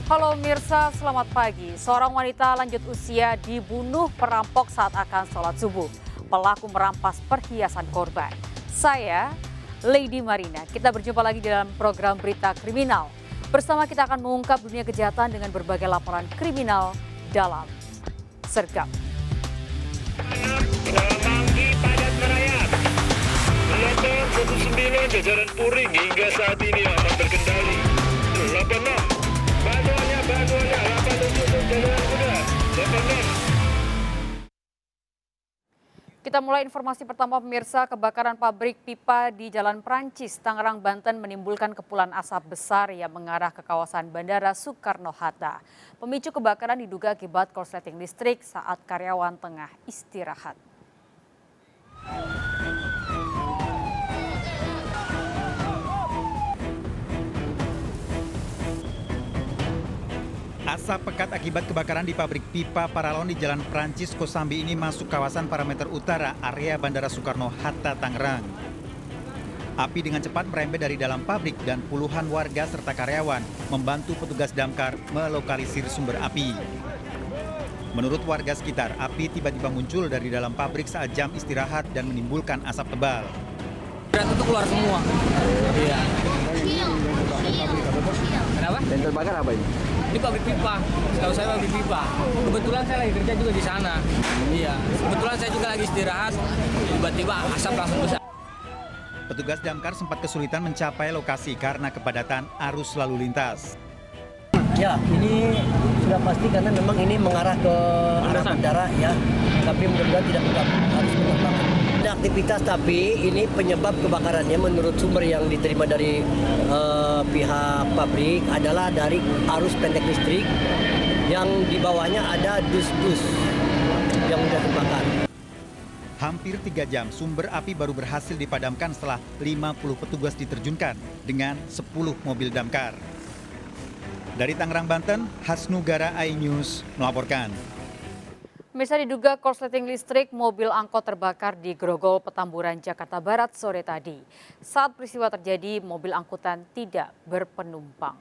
Halo Mirsa, selamat pagi. Seorang wanita lanjut usia dibunuh perampok saat akan sholat subuh. Pelaku merampas perhiasan korban. Saya, Lady Marina. Kita berjumpa lagi dalam program Berita Kriminal. Bersama kita akan mengungkap dunia kejahatan dengan berbagai laporan kriminal dalam Sergap. Semanggi padat merayap. Peloton 19 jajaran Puring hingga saat ini aman terkendali. 86 Bantuannya 87 jajaran kuda 86. Kita mulai informasi pertama pemirsa, kebakaran pabrik pipa di Jalan Prancis, Tangerang, Banten menimbulkan kepulan asap besar yang mengarah ke kawasan Bandara Soekarno-Hatta. Pemicu kebakaran diduga akibat korsleting listrik saat karyawan tengah istirahat. Asap pekat akibat kebakaran di pabrik pipa Paralon di Jalan Prancis Kosambi ini masuk kawasan parameter utara area Bandara Soekarno-Hatta, Tangerang. Api dengan cepat merembet dari dalam pabrik dan puluhan warga serta karyawan membantu petugas damkar melokalisir sumber api. Menurut warga sekitar, api tiba-tiba muncul dari dalam pabrik saat jam istirahat dan menimbulkan asap tebal. Berat itu keluar semua. Iya. Kenapa? Dan terbakar apa ini? Ini pabrik pipa. Setahu saya pabrik pipa. Kebetulan saya lagi kerja juga di sana. Iya. Kebetulan saya juga lagi istirahat. Tiba-tiba asap langsung besar. Petugas damkar sempat kesulitan mencapai lokasi karena kepadatan arus lalu lintas. Ya, ini sudah pasti karena memang ini mengarah ke arah bandara ya. Tapi mudah-mudahan tidak harus penerbangan. Ada aktivitas tapi ini penyebab kebakarannya menurut sumber yang diterima dari pihak pabrik adalah dari arus pendek listrik yang di bawahnya ada dus-dus yang sudah terbakar. Hampir 3 jam sumber api baru berhasil dipadamkan setelah 50 petugas diterjunkan dengan 10 mobil damkar. Dari Tangerang, Banten, Hasnugara iNews melaporkan. Pemirsa, diduga korsleting listrik mobil angkot terbakar di Grogol, Petamburan, Jakarta Barat sore tadi. Saat peristiwa terjadi, mobil angkutan tidak berpenumpang.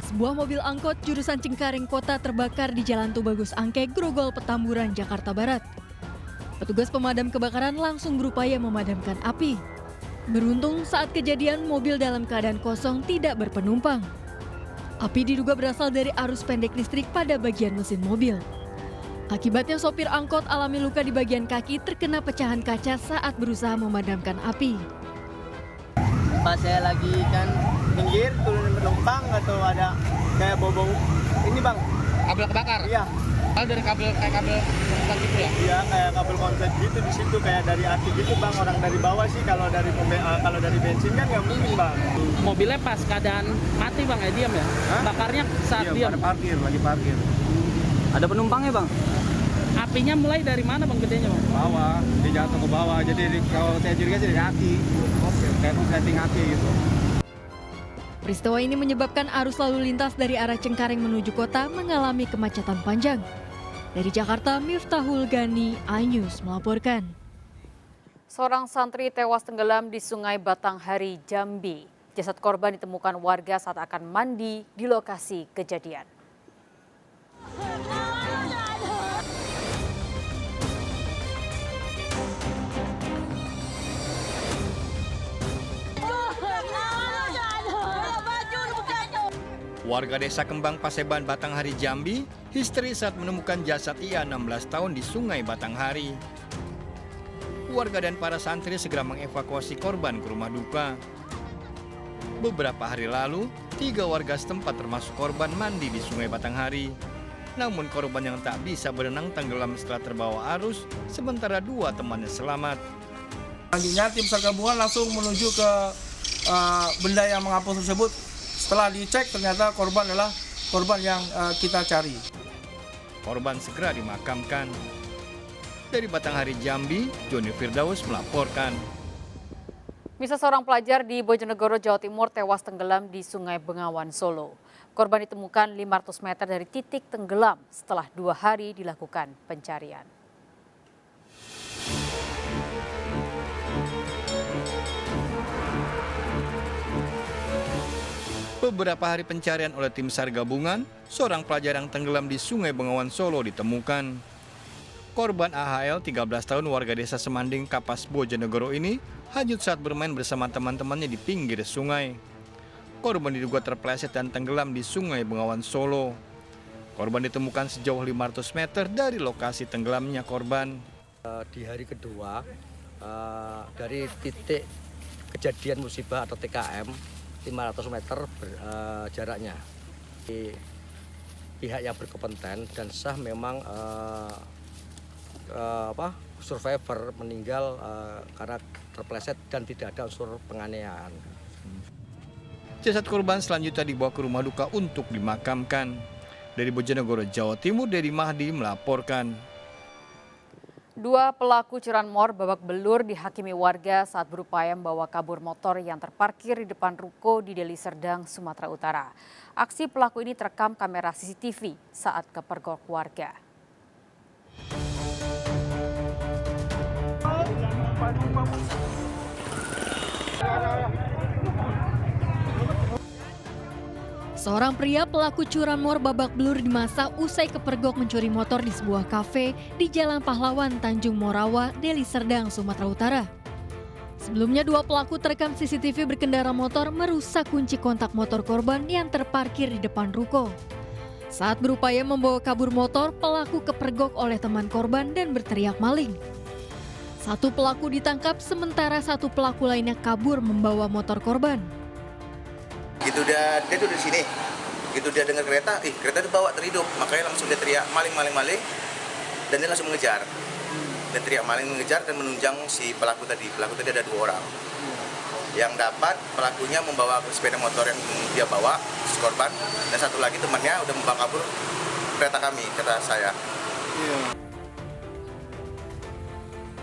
Sebuah mobil angkot jurusan Cengkareng Kota terbakar di Jalan Tubagus Angke, Grogol, Petamburan, Jakarta Barat. Petugas pemadam kebakaran langsung berupaya memadamkan api. Beruntung saat kejadian mobil dalam keadaan kosong tidak berpenumpang. Api diduga berasal dari arus pendek listrik pada bagian mesin mobil. Akibatnya sopir angkot alami luka di bagian kaki terkena pecahan kaca saat berusaha memadamkan api. Pas saya lagi kan pinggir turun penumpang atau ada kayak bau-bau ini bang, Kabel kebakar? iya Dari kabel konslet gitu ya? iya kayak kabel konslet gitu di situ kayak dari aki gitu bang, orang dari bawah sih kalau dari bensin kan nggak mungkin bang. Mobilnya pas keadaan mati bang ya, diam ya? Hah? Bakarnya saat Iya, diam? lagi parkir. Ada penumpangnya bang? Apinya mulai dari mana bang gedenya bang? Bawah, dia jatuh ke bawah, jadi kalau saya curiga sih dari aki, kayak konsleting aki gitu. Peristiwa ini menyebabkan arus lalu lintas dari arah Cengkareng menuju kota mengalami kemacetan panjang. Dari Jakarta, Miftahul Gani, iNews melaporkan. Seorang santri tewas tenggelam di Sungai Batanghari, Jambi. Jasad korban ditemukan warga saat akan mandi di lokasi kejadian. Warga desa Kembang Paseban, Batanghari, Jambi, histeris saat menemukan jasad ia 16 tahun di Sungai Batanghari. Warga dan para santri segera mengevakuasi korban ke rumah duka. Beberapa hari lalu, 3 warga setempat termasuk korban mandi di Sungai Batanghari. Namun korban yang tak bisa berenang tenggelam setelah terbawa arus, sementara 2 temannya selamat. Selanjutnya tim SAR gabungan langsung menuju ke benda yang mengapung tersebut. Setelah dicek ternyata korban adalah korban yang kita cari. Korban segera dimakamkan. Dari Batanghari, Jambi, Joni Firdaus melaporkan. Misal seorang pelajar di Bojonegoro, Jawa Timur tewas tenggelam di Sungai Bengawan, Solo. Korban ditemukan 500 meter dari titik tenggelam setelah 2 hari dilakukan pencarian. Beberapa hari pencarian oleh tim SAR gabungan, seorang pelajar yang tenggelam di Sungai Bengawan Solo ditemukan. Korban AHL, 13 tahun, warga desa Semanding, Kapas, Bojonegoro ini hanyut saat bermain bersama teman-temannya di pinggir sungai. Korban diduga terpeleset dan tenggelam di Sungai Bengawan Solo. Korban ditemukan sejauh 500 meter dari lokasi tenggelamnya korban. Di hari kedua, dari titik kejadian musibah atau TKM, 500 meter jaraknya. Pihak yang berkompeten dan sah memang survivor meninggal karena terpeleset dan tidak ada unsur penganiayaan. Jasad korban selanjutnya dibawa ke rumah duka untuk dimakamkan. Dari Bojonegoro, Jawa Timur, Dedi Mahdi melaporkan. 2 pelaku curanmor babak belur dihakimi warga saat berupaya membawa kabur motor yang terparkir di depan ruko di Deli Serdang, Sumatera Utara. Aksi pelaku ini terekam kamera CCTV saat kepergok warga. Seorang pria pelaku curanmor babak belur di masa usai kepergok mencuri motor di sebuah kafe di Jalan Pahlawan, Tanjung Morawa, Deli Serdang, Sumatera Utara. Sebelumnya 2 pelaku terekam CCTV berkendara motor merusak kunci kontak motor korban yang terparkir di depan ruko. Saat berupaya membawa kabur motor, pelaku kepergok oleh teman korban dan berteriak maling. 1 pelaku ditangkap sementara 1 pelaku lainnya kabur membawa motor korban. Gitu dia tuh di sini, gitu dia dengar kereta dibawa terhidup, makanya langsung dia teriak maling, dan dia langsung mengejar. Dan teriak maling mengejar dan menunjang si pelaku tadi ada 2 orang. Yang dapat pelakunya membawa sepeda motor yang dia bawa, si korban, dan 1 lagi temannya udah membawa kabur kereta kami, kata saya.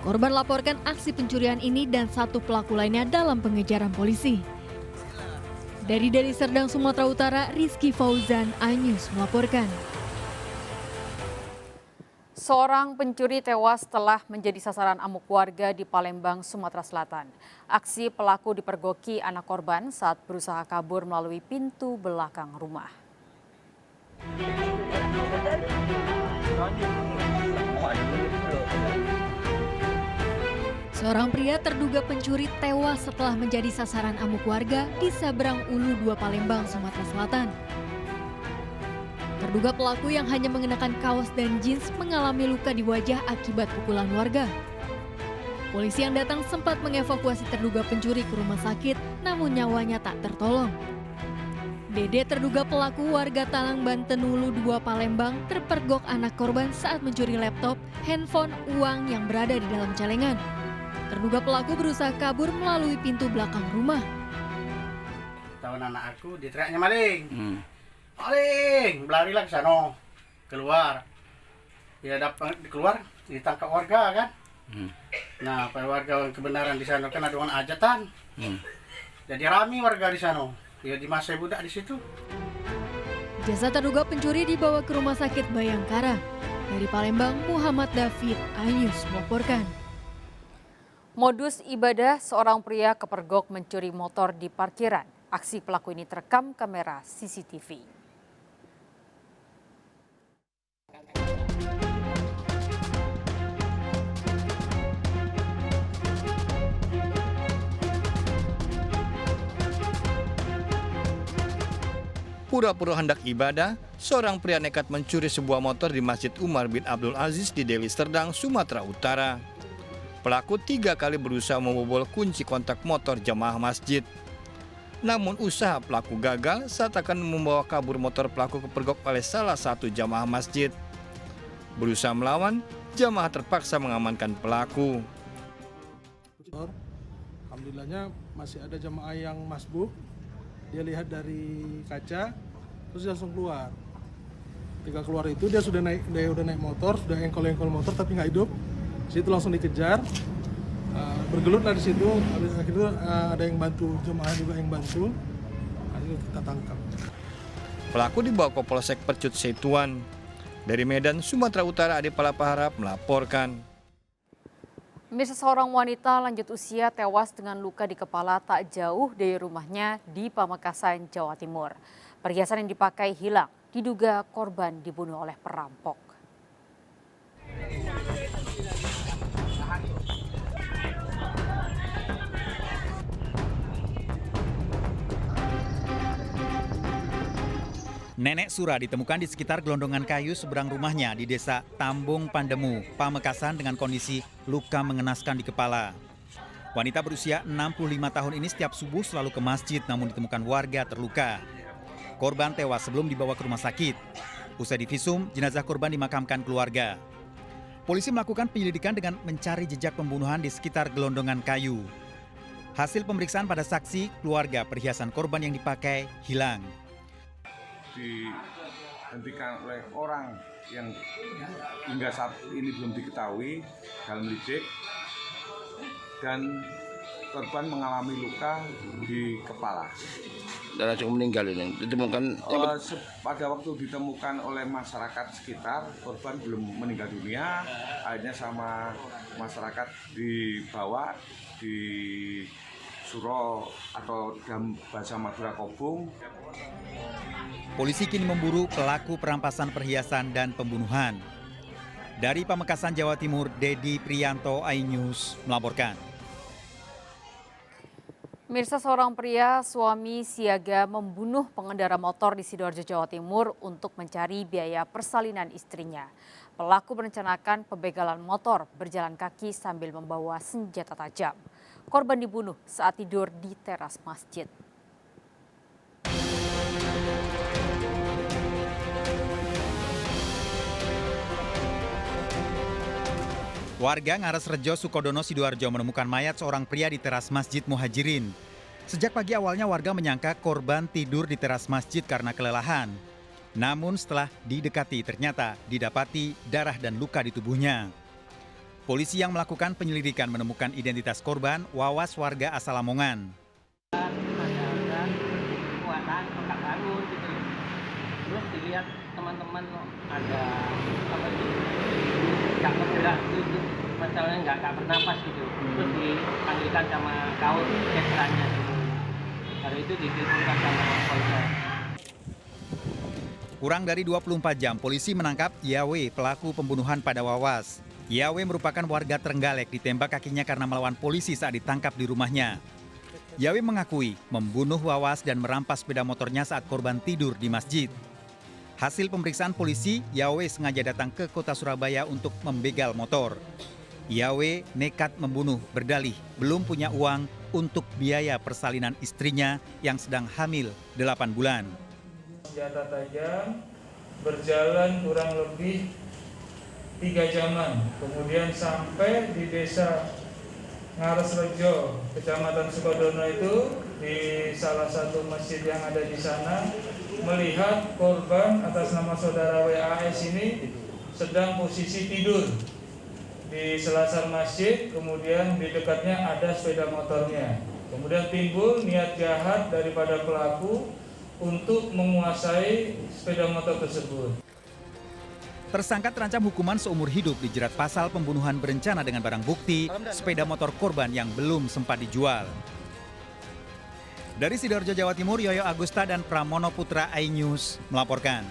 Korban laporkan aksi pencurian ini dan 1 pelaku lainnya dalam pengejaran polisi. Dari Deli Serdang, Sumatera Utara, Rizky Fauzan, iNews melaporkan. Seorang pencuri tewas setelah menjadi sasaran amuk warga di Palembang, Sumatera Selatan. Aksi pelaku dipergoki anak korban saat berusaha kabur melalui pintu belakang rumah. Seorang pria terduga pencuri tewas setelah menjadi sasaran amuk warga di Sabrang Ulu 2 Palembang, Sumatera Selatan. Terduga pelaku yang hanya mengenakan kaos dan jeans mengalami luka di wajah akibat pukulan warga. Polisi yang datang sempat mengevakuasi terduga pencuri ke rumah sakit, namun nyawanya tak tertolong. Dede, terduga pelaku warga Talang, Banten Ulu 2 Palembang, terpergok anak korban saat mencuri laptop, handphone, uang yang berada di dalam celengan. Terduga pelaku berusaha kabur melalui pintu belakang rumah. Tahun anak aku diteriaknya maling. Maling, berlarilah ke sana. Keluar. Ya dapat keluar, ditangkap warga kan. Nah, pada warga kebenaran di sana kan ada orang hajatan. Jadi rame warga di sana. Ya di masa budak di situ. Jasad terduga pencuri dibawa ke Rumah Sakit Bayangkara. Dari Palembang, Muhammad David, iNews melaporkan. Modus ibadah seorang pria kepergok mencuri motor di parkiran. Aksi pelaku ini terekam kamera CCTV. Pura-pura hendak ibadah, seorang pria nekat mencuri sebuah motor di Masjid Umar bin Abdul Aziz di Deli Serdang, Sumatera Utara. Pelaku 3 kali berusaha membobol kunci kontak motor jamaah masjid. Namun usaha pelaku gagal saat akan membawa kabur motor pelaku kepergok oleh salah satu jamaah masjid. Berusaha melawan, jamaah terpaksa mengamankan pelaku. Alhamdulillahnya masih ada jamaah yang masbuk. Dia lihat dari kaca, terus dia langsung keluar. Ketika keluar itu dia udah naik motor, sudah engkol motor tapi nggak hidup. Situ langsung dikejar, bergelutlah di situ. Akhirnya ada yang bantu, jemaah juga yang bantu. Akhirnya kita tangkap. Pelaku dibawa ke Polsek Percut Setuan. Dari Medan, Sumatera Utara, Ade Palapaharap melaporkan. Pemirsa, seorang wanita lanjut usia tewas dengan luka di kepala tak jauh dari rumahnya di Pamekasan, Jawa Timur. Perhiasan yang dipakai hilang, diduga korban dibunuh oleh perampok. Nenek Sura ditemukan di sekitar gelondongan kayu seberang rumahnya di desa Tambung Pandemu, Pamekasan dengan kondisi luka mengenaskan di kepala. Wanita berusia 65 tahun ini setiap subuh selalu ke masjid namun ditemukan warga terluka. Korban tewas sebelum dibawa ke rumah sakit. Usai divisum, jenazah korban dimakamkan keluarga. Polisi melakukan penyelidikan dengan mencari jejak pembunuhan di sekitar gelondongan kayu. Hasil pemeriksaan pada saksi, keluarga, perhiasan korban yang dipakai hilang. Dihentikan oleh orang yang hingga saat ini belum diketahui dalam lidik, dan korban mengalami luka di kepala. Dan langsung meninggal ini ditemukan pada waktu ditemukan oleh masyarakat sekitar, korban belum meninggal dunia. Akhirnya sama masyarakat dibawa di Suro atau dalam bahasa Madura Kobung. Polisi kini memburu pelaku perampasan perhiasan dan pembunuhan. Dari Pamekasan, Jawa Timur, Dedi Prianto, iNews melaporkan. Mirsa, seorang pria suami siaga membunuh pengendara motor di Sidoarjo, Jawa Timur untuk mencari biaya persalinan istrinya. Pelaku merencanakan pembegalan motor berjalan kaki sambil membawa senjata tajam. Korban dibunuh saat tidur di teras masjid. Warga Ngaresrejo, Sukodono, Sidoarjo menemukan mayat seorang pria di teras Masjid Muhajirin. Sejak pagi awalnya warga menyangka korban tidur di teras masjid karena kelelahan. Namun setelah didekati ternyata didapati darah dan luka di tubuhnya. Polisi yang melakukan penyelidikan menemukan identitas korban, Wawas, warga asal Lamongan. Terus dilihat teman-teman ada apa itu nggak bergerak itu masalahnya nggak bernapas gitu. Terus dipanggilkan sama kawan veterannya. Hari itu diteleponkan sama polisi. Kurang dari 24 jam polisi menangkap Yawe, pelaku pembunuhan pada Wawas. Yawe merupakan warga Trenggalek, ditembak kakinya karena melawan polisi saat ditangkap di rumahnya. Yawe mengakui membunuh Wawas dan merampas sepeda motornya saat korban tidur di masjid. Hasil pemeriksaan polisi, Yawe sengaja datang ke kota Surabaya untuk membegal motor. Yawe nekat membunuh, berdalih belum punya uang untuk biaya persalinan istrinya yang sedang hamil 8 bulan. Senjata tajam berjalan kurang lebih 3 jaman, kemudian sampai di desa Ngaresrejo, Kecamatan Sukodono itu, di salah satu masjid yang ada di sana, melihat korban atas nama saudara WAS ini sedang posisi tidur di selasar masjid, kemudian di dekatnya ada sepeda motornya. Kemudian timbul niat jahat daripada pelaku untuk menguasai sepeda motor tersebut. Tersangka terancam hukuman seumur hidup, dijerat pasal pembunuhan berencana dengan barang bukti sepeda motor korban yang belum sempat dijual. Dari Sidoarjo, Jawa Timur, Yoyo Agusta dan Pramono Putra, iNews melaporkan.